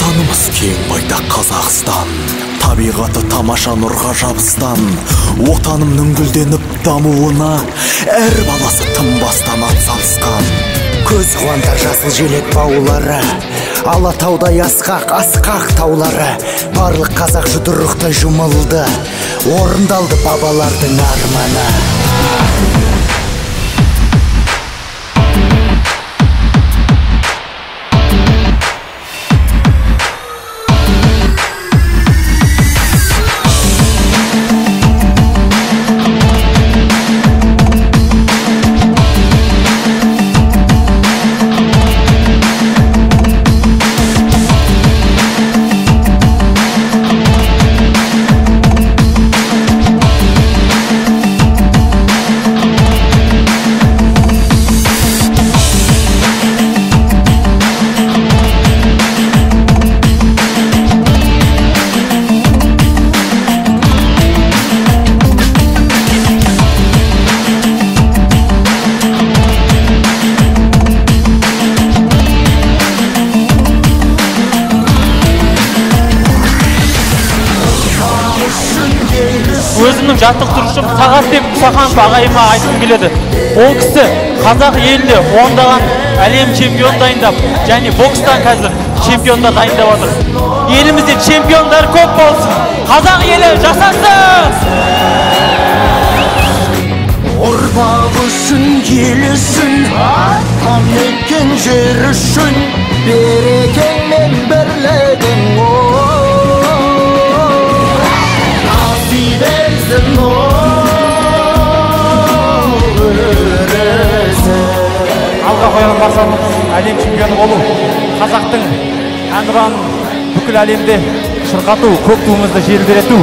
Отанымыз кең байтақ Қазақстан, табиғаты тамаша нұрға жабыстан. Отанымның гүлденіп дамуына әр баласы тынбастан атсалысқан. Көз қуантар жасыл желек баулары, Алатаудай асқақ таулары. Барлық қазақ жұдырықтай жұмылды, орындалды бабалардың арманы. Өзімнің жаттықтырушым Сағатбек Мұсаханов ағайыма айтқым келеді. Ол кісі қазақ елінде ондаған әлем чемпион дайындап, және бокстан қазір чемпиондар дайындап отыр. Елімізде чемпиондар көп болсын. Қазақ елі жасасын! Ұрпақ үшін, ел үшін, қан еккен жер үшін, берекең мен бірлігің алға қойған мақсатымыз әлем чемпионы болу, қазақтың әнұранын бүкіл әлемде шырқату, көк туымызды желбірету.